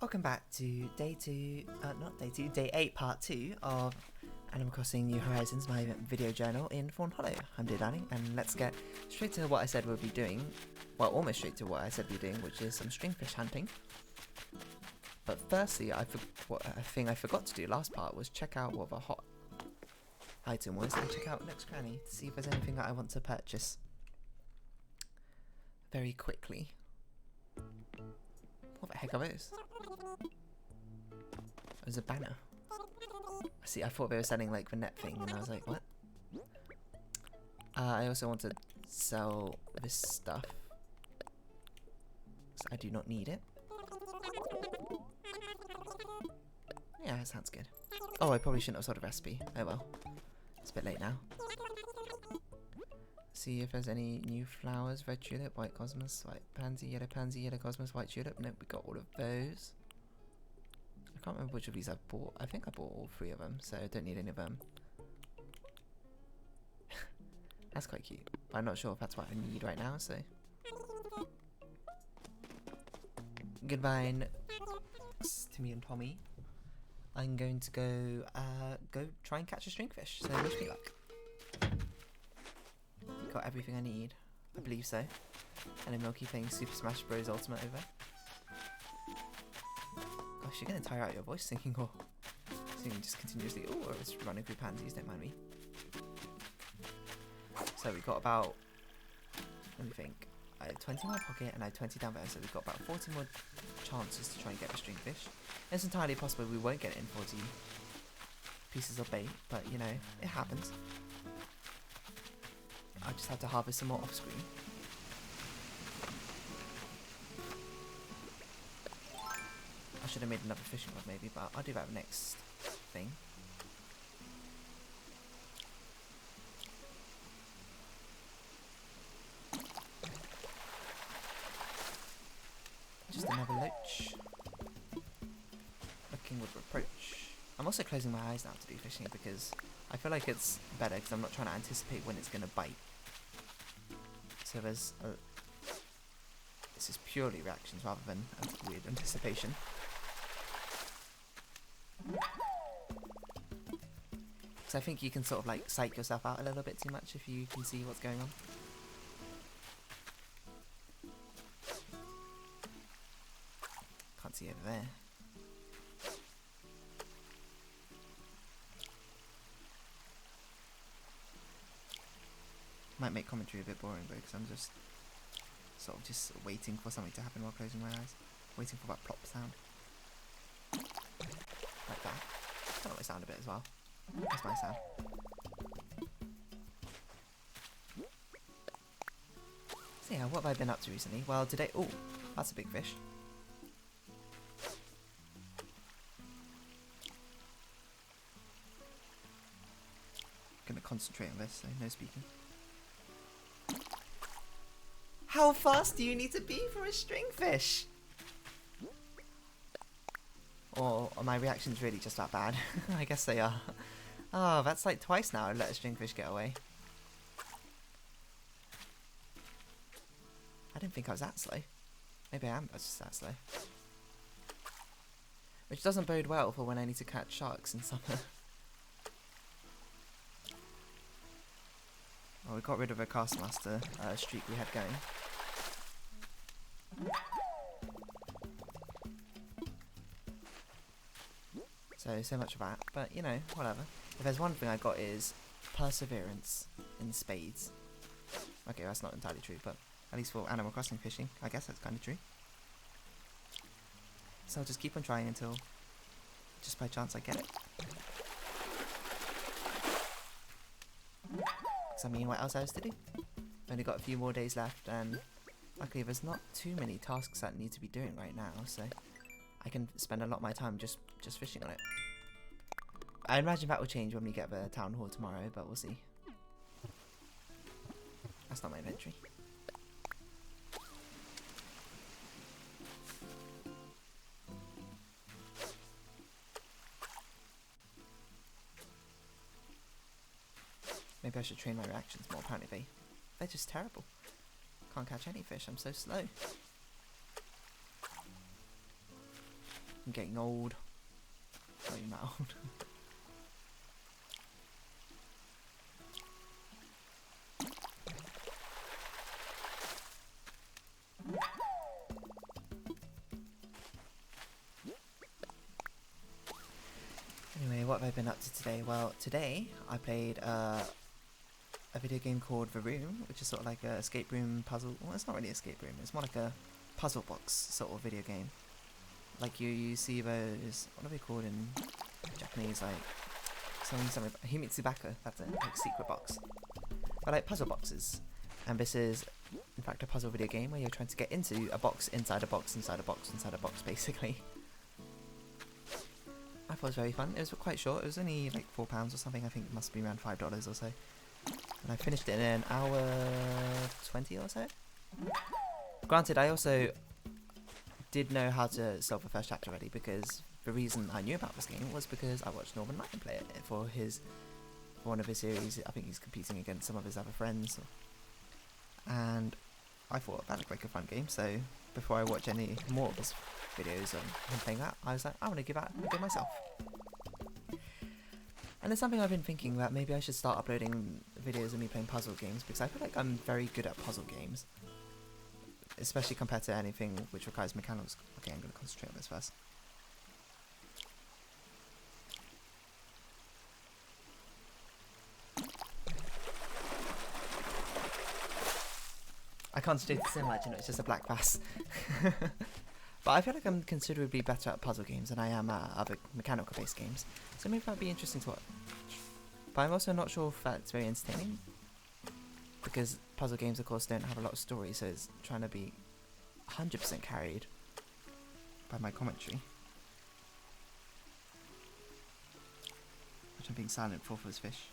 Welcome back to day 8, part 2 of Animal Crossing New Horizons, my video journal in Fawnhollow. I'm videodiary, and let's get straight to what I said we'll be doing. Well, almost straight to what I said we'll be doing, which is some stringfish hunting. But firstly, a thing I forgot to do last part was check out what the hot item was and check out Next Cranny to see if there's anything that I want to purchase very quickly. What the heck are those? It was a banner. See, I thought they were selling like the net thing, and I was like, what? I also want to sell this stuff, so I do not need it. Yeah, that sounds good. Oh, I probably shouldn't have sold a recipe. Oh well. It's a bit late now. See if there's any new flowers. Red tulip, white cosmos, white pansy, yellow cosmos, white tulip. Nope, we got all of those. I can't remember which of these I bought. I think I bought all 3 of them, so I don't need any of them. That's quite cute. But I'm not sure if that's what I need right now, so. Goodbye, Timmy and Tommy. I'm going to go try and catch a stringfish, so wish me luck. Got everything I need. I believe so. And a Milky playing Super Smash Bros. Ultimate over. Gosh, you're going to tire out your voice singing, or singing just continuously. Oh, I was running through pansies, don't mind me. So we got about, let me think, I had 20 in my pocket and I had 20 down there, so we've got about 40 more chances to try and get the stringfish. It's entirely possible we won't get it in 40 pieces of bait, but you know, it happens. I just have to harvest some more off screen. I should have made another fishing rod maybe, but I'll do that next thing. Just another loach. Looking with reproach. I'm also closing my eyes now to do fishing because I feel like it's better because I'm not trying to anticipate when it's going to bite. So there's this is purely reactions rather than a weird anticipation. So I think you can sort of like psych yourself out a little bit too much if you can see what's going on. Can't see over there. Might make commentary a bit boring though, because I'm just sort of just waiting for something to happen while closing my eyes. Waiting for that plop sound. Like that. Turn up my sound a bit as well. That's my sound. So yeah, what have I been up to recently? Well, today... Oh, that's a big fish. Gonna concentrate on this, so no speaking. How fast do you need to be for a stringfish? Or are my reactions really just that bad? I guess they are. Oh, that's like twice now I've let a stringfish get away. I didn't think I was that slow. Maybe I am just that slow. Which doesn't bode well for when I need to catch sharks in summer. Well, we got rid of a Castmaster streak we had going. So much of that, but you know, whatever. If there's one thing I got is perseverance in spades. Okay, that's not entirely true, but at least for Animal Crossing fishing, I guess that's kind of true. So I'll just keep on trying until, just by chance, I get it. Because I mean, what else I was to do? Only got a few more days left, and luckily there's not too many tasks that I need to be doing right now, so I can spend a lot of my time just fishing on it. I imagine that will change when we get the town hall tomorrow, but we'll see. That's not my inventory. Maybe I should train my reactions more. Apparently they're just terrible. Can't catch any fish, I'm so slow. I'm getting old. Oh, you're not old. Anyway, what have I been up to today? Well, today I played a video game called The Room, which is sort of like a escape room puzzle. Well, it's not really escape room. It's more like a puzzle box sort of video game. Like you see those, what are they called in Japanese? Like something Himitsubaka. That's it. Like secret box. But like puzzle boxes. And this is, in fact, a puzzle video game where you're trying to get into a box inside a box inside a box inside a box, basically. I thought it was very fun. It was quite short. It was only like £4 or something. I think it must be around $5 or so. And I finished it in an hour 20 or so. Granted, I also did know how to solve the first chapter already, because the reason I knew about this game was because I watched Northern Lion play it for one of his series. I think he's competing against some of his other friends. And I thought that looked like a fun game, so before I watch any more of his videos of him playing that, I was like, I want to give that a go myself. And it's something I've been thinking that maybe I should start uploading videos of me playing puzzle games, because I feel like I'm very good at puzzle games, especially compared to anything which requires mechanics. Okay, I'm going to concentrate on this first. I concentrated so much, it's just a black bass. But I feel like I'm considerably better at puzzle games than I am at other mechanical-based games, so maybe that'd be interesting to watch. But I'm also not sure if that's very entertaining, because puzzle games, of course, don't have a lot of story, so it's trying to be 100% carried by my commentary. Which I'm being silent for his fish.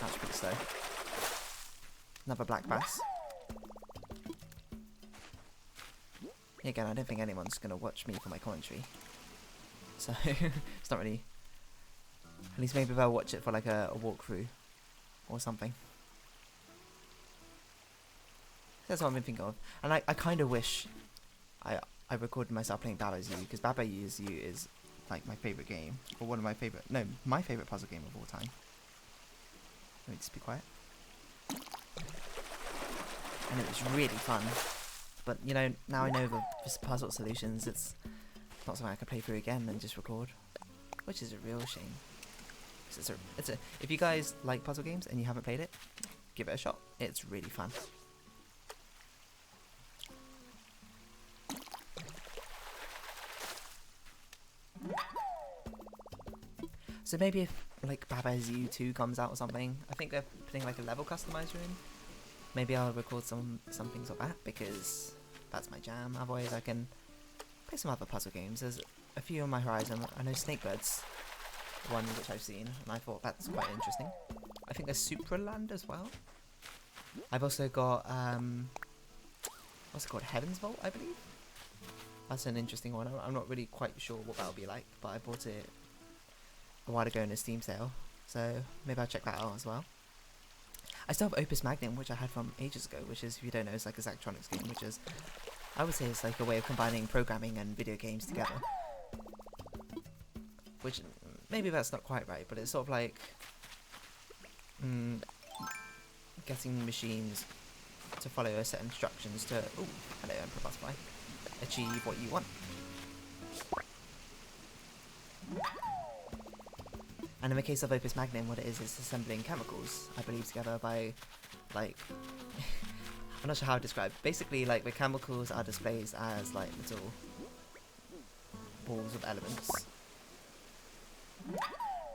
That's pretty slow. Another black bass. Again, I don't think anyone's going to watch me for my commentary. So, it's not really... At least maybe they'll watch it for like a walkthrough or something. That's what I've been thinking of. And I kind of wish I recorded myself playing Baba's You, because Baba's You is like my favourite game. Or one of my favourite... No, my favourite puzzle game of all time. Let me just be quiet. And it was really fun. But, you know, now I know the puzzle solutions, it's not something I can play through again and just record. Which is a real shame. If you guys like puzzle games and you haven't played it, give it a shot. It's really fun. So maybe if like Baba's You 2 comes out or something, I think they're putting like a level customizer in. Maybe I'll record some things of that, because that's my jam. Otherwise I can play some other puzzle games. There's a few on my horizon. I know Snakebird's one which I've seen, and I thought that's quite interesting. I think there's Supraland as well. I've also got what's it called? Heaven's Vault, I believe. That's an interesting one. I'm not really quite sure what that'll be like, but I bought it a while ago in a Steam sale, so maybe I'll check that out as well. I still have Opus Magnum, which I had from ages ago, which is, if you don't know, it's like a Zachtronics game, which is, I would say it's like a way of combining programming and video games together. Which, maybe that's not quite right, but it's sort of like getting machines to follow a set of instructions to, ooh, hello Emperor Butterfly, achieve what you want. And in the case of Opus Magnum, what it is assembling chemicals, I believe, together by, like, I'm not sure how to describe. Basically, like, the chemicals are displayed as, like, little balls of elements.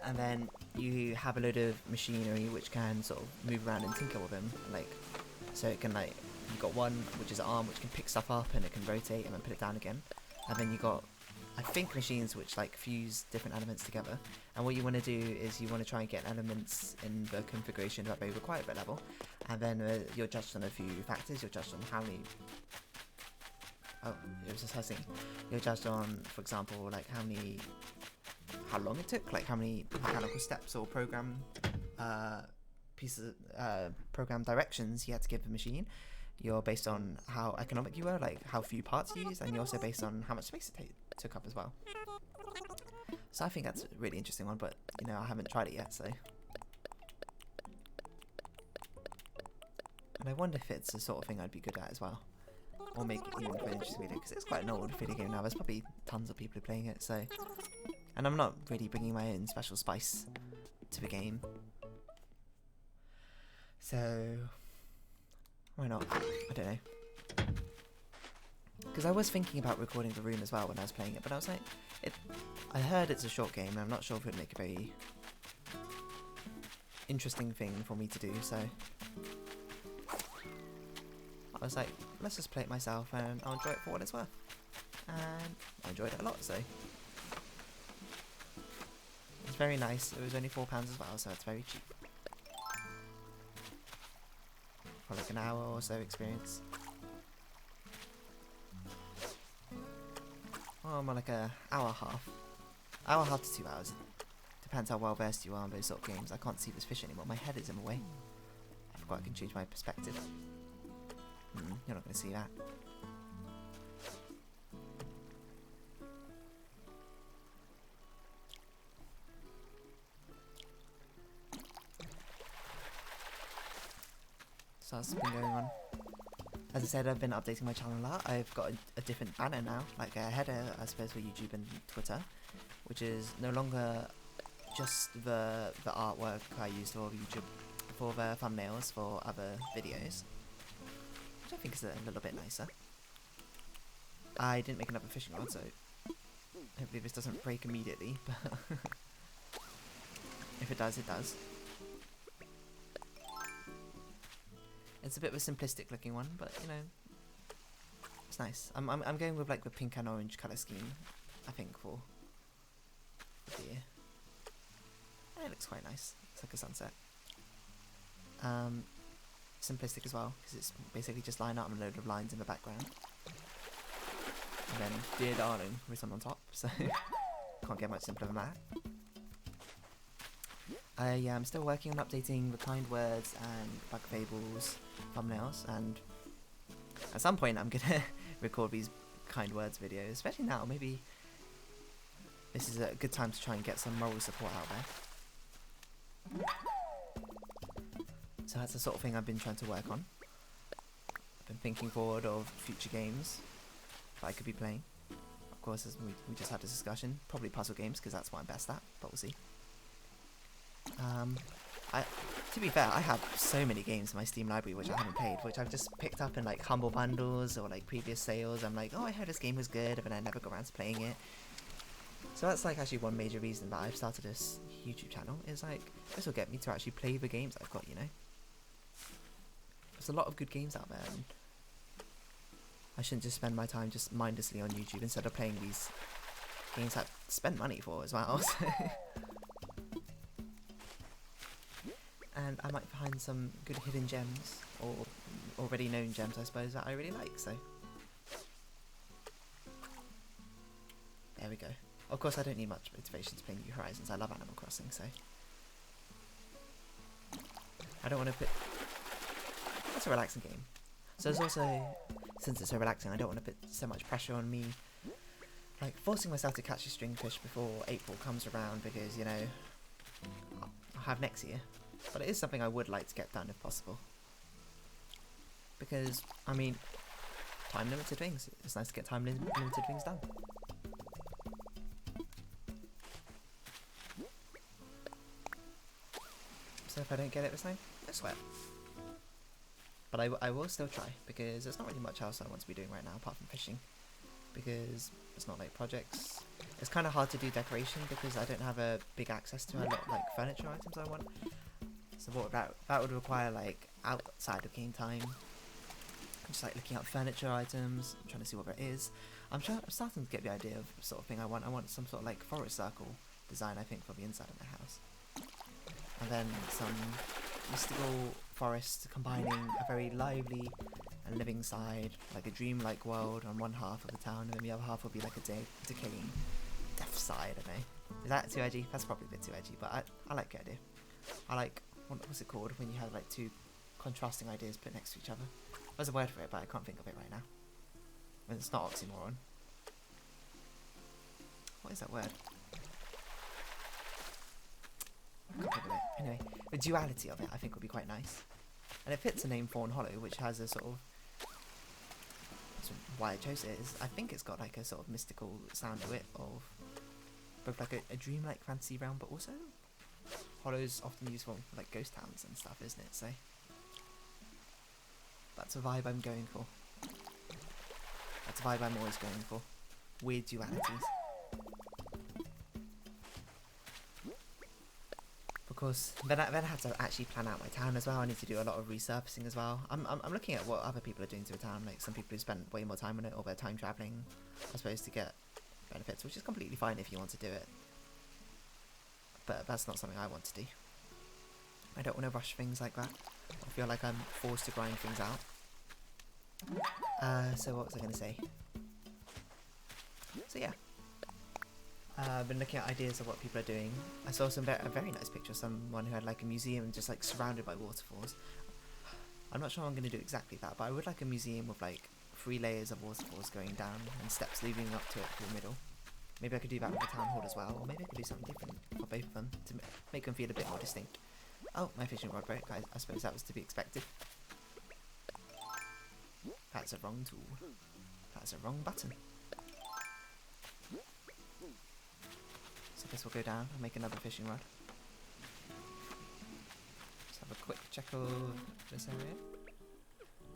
And then you have a load of machinery which can sort of move around and tinker with them. Like, so it can, like, you've got one which is an arm which can pick stuff up and it can rotate and then put it down again. And then you got, I think, machines which like fuse different elements together, and what you want to do is you want to try and get elements in the configuration that they require at that level, and then you're judged on a few factors. You're judged on how many... Oh, it was just testing. You're judged on, for example, like how long it took, like how many mechanical steps or program pieces, program directions you had to give the machine. you're based on how economic you were, like how few parts you used, and you're also based on how much space it took up as well. So I think that's a really interesting one, but you know, I haven't tried it yet, so. And I wonder if it's the sort of thing I'd be good at as well, or make it even for an interesting video, because it's quite an old video game now. There's probably tons of people playing it, so. And I'm not really bringing my own special spice to the game, so why not? I don't know. Because I was thinking about recording the room as well when I was playing it, but I was like, I heard it's a short game, and I'm not sure if it would make a very interesting thing for me to do, so I was like, let's just play it myself, and I'll enjoy it for what it's worth. And I enjoyed it a lot, so it's very nice. It was only £4 as well, so it's very cheap. For like an hour or so experience. Oh, more like an hour and a half. Hour and a half to 2 hours. Depends how well versed you are in those sort of games. I can't see this fish anymore. My head is in the way. I forgot I can change my perspective. You're not going to see that. So that's been going on. As I said, I've been updating my channel a lot. I've got a different banner now, like a header, I suppose, for YouTube and Twitter, which is no longer just the artwork I used for YouTube, for the thumbnails for other videos, which I think is a little bit nicer. I didn't make another fishing rod, so hopefully this doesn't break immediately, but if it does, it does. It's a bit of a simplistic looking one, but you know, it's nice. I'm going with like the pink and orange colour scheme, I think, for the deer. It looks quite nice. It's like a sunset. Simplistic as well, because it's basically just line up and a load of lines in the background. And then Dear Darling written on top, so can't get much simpler than that. I am still working on updating the kind words and bug fables thumbnails, and at some point I'm gonna record these kind words videos, especially now. Maybe this is a good time to try and get some moral support out there. So that's the sort of thing I've been trying to work on. I've been thinking forward of future games that I could be playing. Of course, as we just had this discussion, probably puzzle games, because that's what I'm best at, but we'll see. To be fair, I have so many games in my Steam library which I haven't played, which I've just picked up in like humble bundles or like previous sales. I'm like, oh, I heard this game was good, but I never got around to playing it. So that's like actually one major reason that I've started this YouTube channel, is like, this will get me to actually play the games I've got, you know. There's a lot of good games out there, and I shouldn't just spend my time just mindlessly on YouTube instead of playing these games I've spent money for as well. So and I might find some good hidden gems, or already known gems, I suppose, that I really like, so there we go. Of course, I don't need much motivation to play New Horizons. I love Animal Crossing, so I don't want to put... It's a relaxing game. So there's also, since it's so relaxing, I don't want to put so much pressure on me, like forcing myself to catch a stringfish before April comes around, because, you know, I'll have next year. But it is something I would like to get done if possible. Because, I mean, time limited things. It's nice to get time limited things done. So if I don't get it this time, no sweat. But I will still try, because there's not really much else I want to be doing right now apart from fishing. Because it's not like projects. It's kind of hard to do decoration because I don't have a big access to a lot of like furniture items I want. So what that would require, like, outside of game time, just like looking up furniture items, trying to see what there is. I'm starting to get the idea of the sort of thing I want. I want some sort of like forest circle design, I think, for the inside of my house. And then some mystical forest combining a very lively and living side, like a dreamlike world on one half of the town, and then the other half will be like a decaying death side. I don't know. Is that too edgy? That's probably a bit too edgy, but I like the idea. I like, what's it called when you have like two contrasting ideas put next to each other? There's a word for it, but I can't think of it right now. And it's not oxymoron. What is that word? I can't think of it. Anyway, the duality of it I think would be quite nice. And it fits the name Fawnhollow, which has a sort of... That's why I chose it, is I think it's got like a sort of mystical sound to it, of both like a dreamlike fantasy realm, but also Hollow's often used for like ghost towns and stuff, isn't it? So that's a vibe I'm going for. That's a vibe I'm always going for. Weird dualities. Of course, then I have to actually plan out my town as well. I need to do a lot of resurfacing as well. I'm looking at what other people are doing to a town, like some people who spend way more time on it, or they're time travelling, I suppose, to get benefits, which is completely fine if you want to do it. But that's not something I want to do. I don't want to rush things like that. I feel like I'm forced to grind things out. So what was I going to say? So yeah. I've been looking at ideas of what people are doing. I saw a very nice picture of someone who had like a museum just like surrounded by waterfalls. I'm not sure I'm going to do exactly that, but I would like a museum with like 3 layers of waterfalls going down and steps leading up to it through the middle. Maybe I could do that with the town hall as well, or maybe I could do something different for both of them to make them feel a bit more distinct. Oh, my fishing rod broke. I suppose that was to be expected. That's a wrong tool. That's a wrong button. So I guess we'll go down and make another fishing rod. Just have a quick check of this area.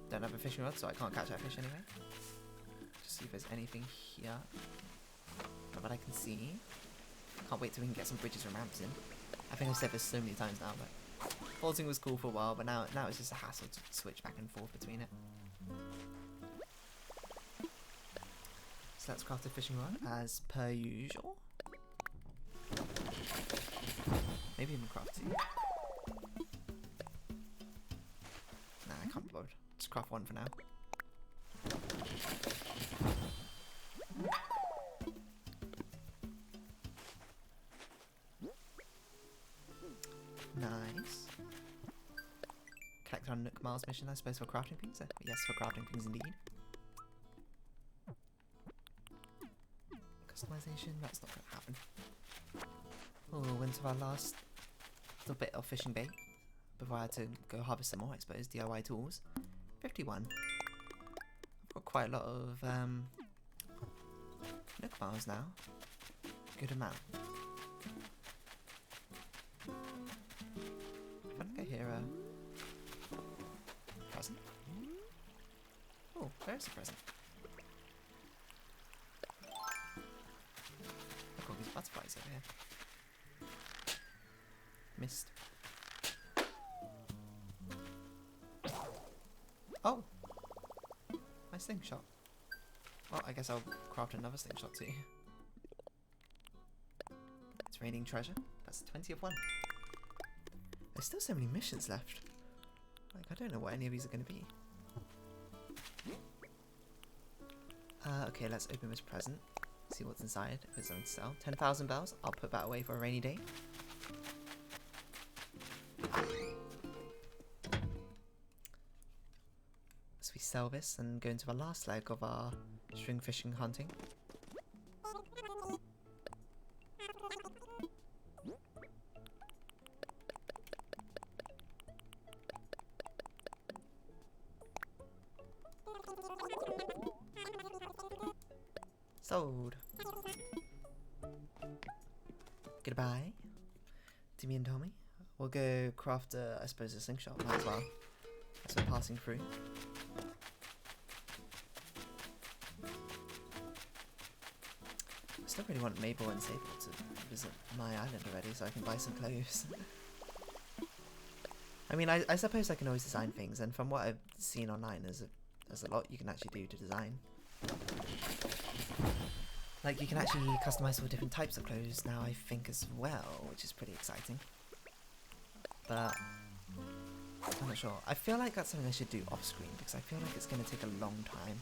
Don't have a fishing rod, so I can't catch that fish anyway. Just see if there's anything here. Not that I can see. Can't wait till we can get some bridges and ramps in. I think I've said this so many times now, but vaulting was cool for a while, but now it's just a hassle to switch back and forth between it. So let's craft a fishing rod as per usual. Maybe even craft 2. Nah, I can't be bothered. Just craft 1 for now. Nice. Collect on Nook Miles mission, I suppose, for crafting things. Yes, for crafting things indeed. Customization, that's not going to happen. Oh, went to our last little bit of fishing bait before I had to go harvest some more, I suppose. DIY tools. 51. I've got quite a lot of Nook Miles now. Good amount. I think I hear a present. Oh, there's a present. Look at all these butterflies over here. Missed. Oh! My slingshot. Well, I guess I'll craft another slingshot too. It's raining treasure. That's 20 of 1. There's still so many missions left. Like, I don't know what any of these are going to be. Okay, let's open this present. See what's inside. If it's on sale. 10,000 bells. I'll put that away for a rainy day. So we sell this and go into the last leg of our string fishing hunting. Sold. Goodbye, Timmy and Tommy. We'll go craft, I suppose, a slingshot as well, as we're passing through. I still really want Mabel and Sable to visit my island already, so I can buy some clothes. I mean, I suppose I can always design things, and from what I've seen online, there's a lot you can actually do to design. Like, you can actually customize for different types of clothes now, I think, as well, which is pretty exciting. But I'm not sure. I feel like that's something I should do off screen, because I feel like it's going to take a long time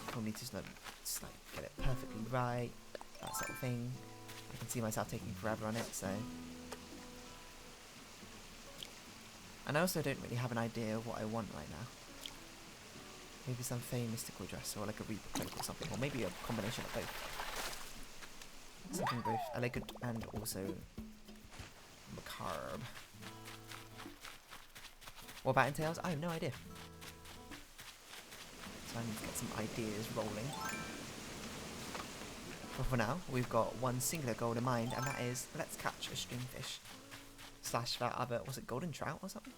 for me to just like get it perfectly right, that sort of thing. I can see myself taking forever on it, so And I also don't really have an idea of what I want right now. Maybe some Fey mystical dress, or like a Reaper cloak or something, or maybe a combination of both. Something both elegant and also macabre. What about entails? I have no idea. So I need to get some ideas rolling. But for now, we've got one singular goal in mind, and that is, let's catch a stringfish. Slash that other, was it golden trout or something?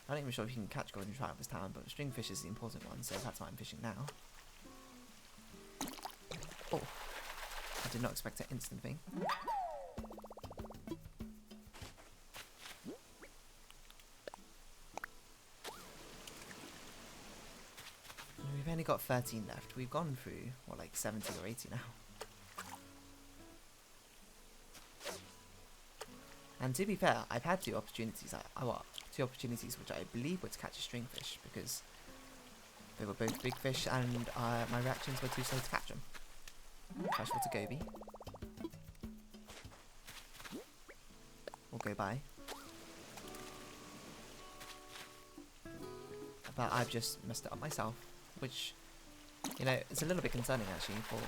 I'm not even sure if you can catch golden trout in this town, but stringfish is the important one, so that's why I'm fishing now. Oh, I did not expect an instant thing. We've only got 13 left. We've gone through, what, like 70 or 80 now. And to be fair, I've had two opportunities. Two opportunities which I believe were to catch a stringfish, because they were both big fish and my reactions were too slow to catch them. Freshwater goby. We'll go by. But I've just messed it up myself, which, you know, it's a little bit concerning actually for,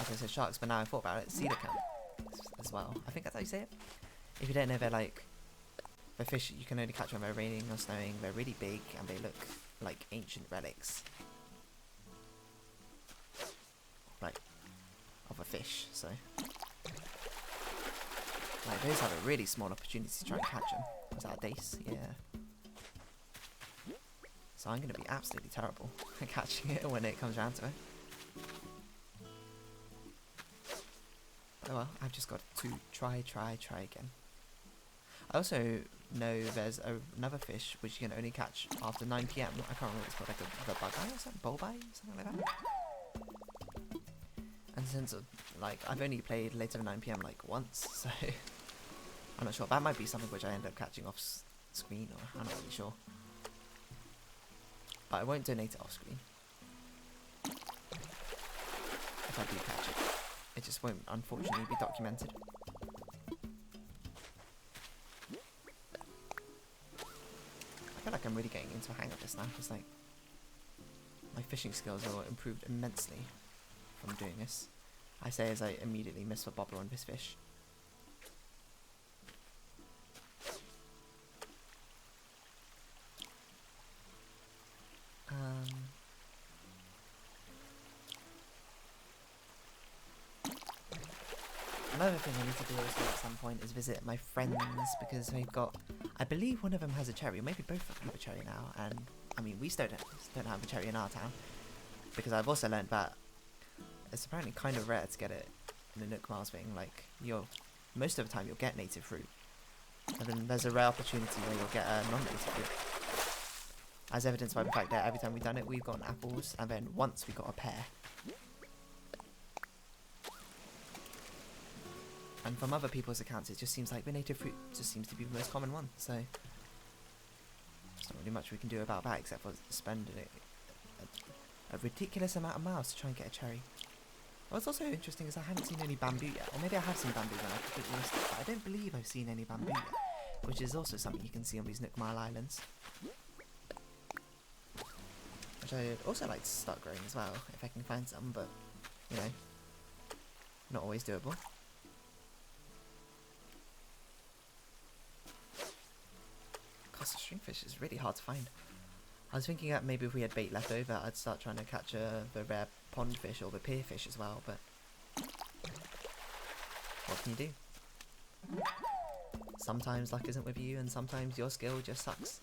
as I said, sharks, but now I thought about it, coelacanth as well. I think that's how you say it. If you don't know, they're like, the fish, you can only catch when they're raining or snowing. They're really big and they look like ancient relics, like, of a fish, so. Like, those have a really small opportunity to try and catch them. Was that a dace? Yeah. So I'm going to be absolutely terrible at catching it when it comes around to it. Oh well, I've just got to try again. I also know there's another fish which you can only catch after 9 PM. I can't remember what it's called, like the bug-eye or something? Bull-bite? Something like that. And since, like, I've only played later than 9 PM like once, so I'm not sure. That might be something which I end up catching off screen, or I'm not really sure. But I won't donate it off screen. If I do catch it. It just won't, unfortunately, be documented. I feel like I'm really getting into a hang of this now. It's like, my fishing skills are improved immensely from doing this. I say as I immediately miss the bobber on this fish. Another thing I need to do also at some point is visit my friends, because they've got, I believe one of them has a cherry, or maybe both of them have a cherry now, and I mean we still don't have a cherry in our town, because I've also learned that it's apparently kind of rare to get it in the Nook Miles thing. Like, most of the time you'll get native fruit, and then there's a rare opportunity where you'll get a non-native fruit, as evidenced by the fact that every time we've done it we've gotten apples, and then once we got a pear. And from other people's accounts, it just seems like the native fruit just seems to be the most common one, so there's not really much we can do about that except for spending a ridiculous amount of miles to try and get a cherry. What's also interesting is I haven't seen any bamboo yet, or maybe I have seen bamboo when I completely missed it, but I don't believe I've seen any bamboo yet, which is also something you can see on these Nook Mile Islands. Which I'd also like to start growing as well, if I can find some, but, you know, not always doable. The stringfish is really hard to find. I was thinking that maybe if we had bait left over, I'd start trying to catch the rare pond fish or the pier fish as well, but what can you do? Sometimes luck isn't with you, and sometimes your skill just sucks.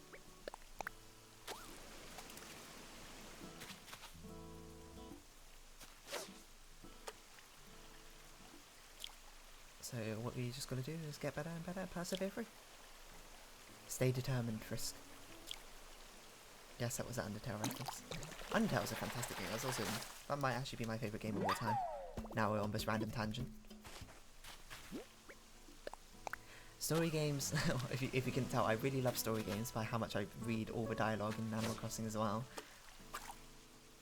So what we just gotta do is get better and better, persevere through. Stay determined, Frisk. Yes, that was an Undertale reference. Undertale is a fantastic game. That might actually be my favourite game of all time. Now we're on this random tangent. Story games, if you can tell, I really love story games by how much I read all the dialogue in Animal Crossing as well.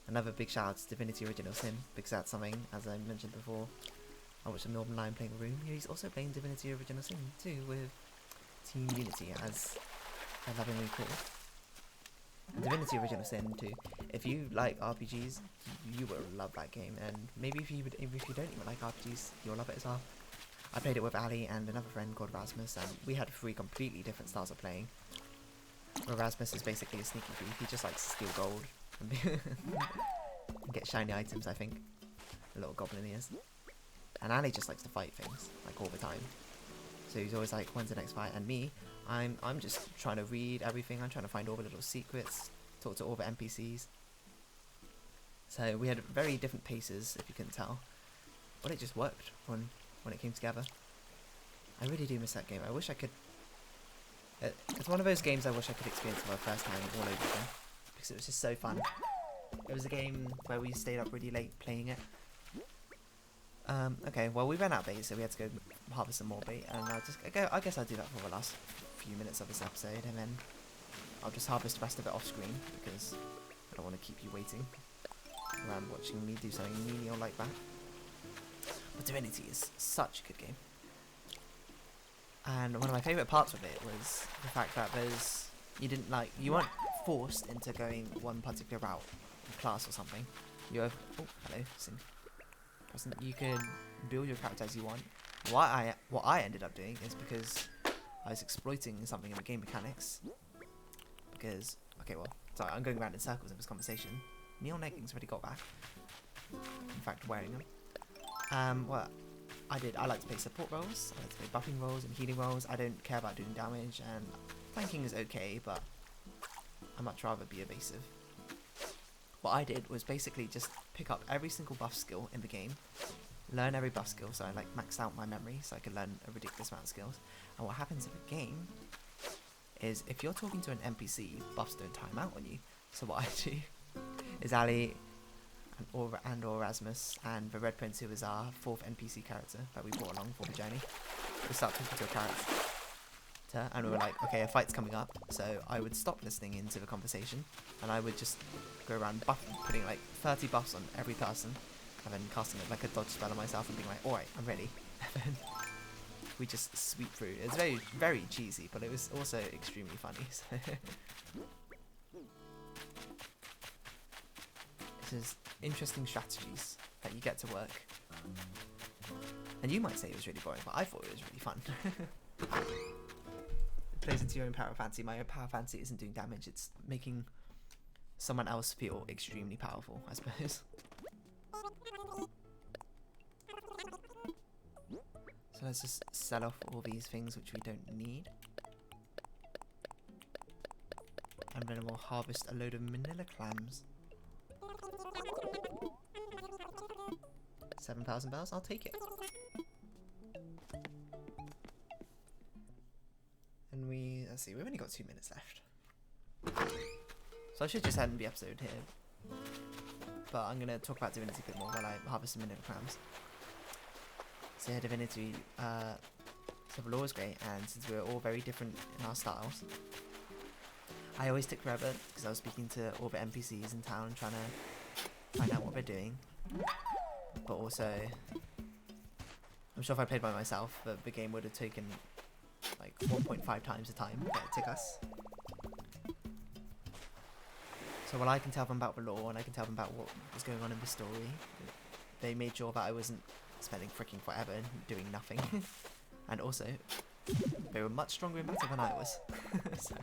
Another big shout out to Divinity Original Sin, because that's something, as I mentioned before, I watched a Northern Lion playing a room. He's also playing Divinity Original Sin too, with Team Unity, as they're lovingly called. And Divinity Original Sin 2. If you like RPGs, you will love that game. And maybe if you don't even like RPGs, you'll love it as well. I played it with Ali and another friend called Rasmus, and we had 3 completely different styles of playing. Where Rasmus is basically a sneaky thief. He just likes to steal gold and get shiny items, I think. A little goblin he is. And Ali just likes to fight things, like all the time. So he's always like, when's the next fight? And me, I'm just trying to read everything. I'm trying to find all the little secrets, talk to all the NPCs. So we had very different paces, if you couldn't tell. But it just worked when it came together. I really do miss that game. I wish I could... It's one of those games I wish I could experience for the first time all over again. Because it was just so fun. It was a game where we stayed up really late playing it. Okay, well we ran out of bait, so we had to go harvest some more bait, and I guess I'll do that for the last few minutes of this episode, and then I'll just harvest the rest of it off screen, because I don't want to keep you waiting around watching me do something menial like that. But Divinity is such a good game. And one of my favourite parts of it was the fact that you weren't forced into going one particular route in class or something. You have, oh hello, Sing. You can build your character as you want. What I ended up doing is, because I was exploiting something in the game mechanics. Because, okay, well, sorry, I'm going around in circles in this conversation. Neon leggings already got back. In fact, wearing them. What I like to play support roles. I like to play buffing roles and healing roles. I don't care about doing damage, and flanking is okay, but I'd much rather be evasive. What I did was basically just pick up every single buff skill in the game, learn every buff skill, so I like maxed out my memory so I could learn a ridiculous amount of skills. And what happens in the game is, if you're talking to an NPC, buffs don't time out on you. So what I do is Ali and Erasmus and the Red Prince, who is our 4th NPC character that we brought along for the journey, we start talking to a character. And we were like, okay, a fight's coming up, so I would stop listening into the conversation, and I would just go around putting like 30 buffs on every person, and then casting it like a dodge spell on myself and being like, alright, I'm ready. And then we just sweep through. It's very, very cheesy, but it was also extremely funny. So this is interesting strategies that you get to work. And you might say it was really boring, but I thought it was really fun. Plays into your own power fantasy. My own power fantasy isn't doing damage, it's making someone else feel extremely powerful, I suppose. So let's just sell off all these things which we don't need. And then we'll harvest a load of manila clams. 7,000 bells, I'll take it. And let's see, we've only got 2 minutes left. So I should just end the episode here. But I'm going to talk about Divinity a bit more while I harvest some manila clams. So yeah, Divinity, so the lore is great, and since we're all very different in our styles, I always took forever because I was speaking to all the NPCs in town, trying to find out what they're doing. But also, I'm sure if I played by myself, the game would have taken like 1.5 times the time that it took us. So while I can tell them about the lore and I can tell them about what was going on in the story, they made sure that I wasn't spending freaking forever doing nothing. And also, they were much stronger in battle than I was. So,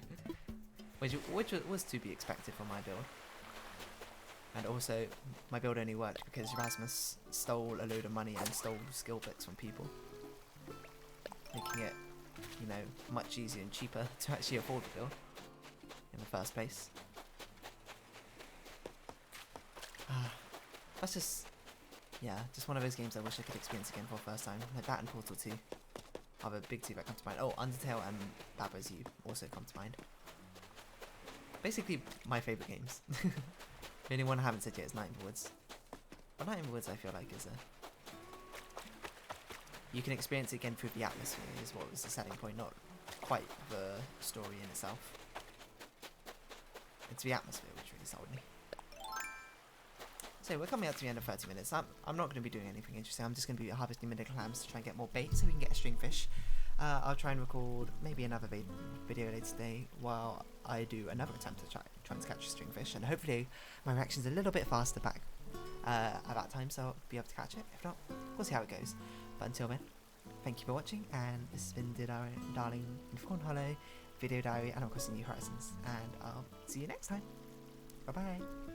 which was to be expected from my build. And also, my build only worked because Erasmus stole a load of money and stole skill bits from people, making it, you know, much easier and cheaper to actually afford the build in the first place. That's just, yeah, just one of those games I wish I could experience again for the first time. Like that and Portal 2 are the big two that come to mind. Oh, Undertale and Baba's You also come to mind. Basically, my favourite games. The only one I haven't said yet is Night in the Woods. But Night in the Woods, I feel like, is you can experience it again through the atmosphere, is what was the selling point, not quite the story in itself. It's the atmosphere which really sold me. So we're coming up to the end of 30 minutes. I'm not going to be doing anything interesting. I'm just going to be harvesting manila clams to try and get more bait so we can get a stringfish. I'll try and record maybe another video later today while I do another attempt to try and catch a stringfish, and hopefully my reaction's a little bit faster back at that time, so I'll be able to catch it. If not, we'll see how it goes. But until then, thank you for watching, and this has been Darling in Fawnhollow, Video Diary, and I'm crossing new horizons, and I'll see you next time. Bye bye.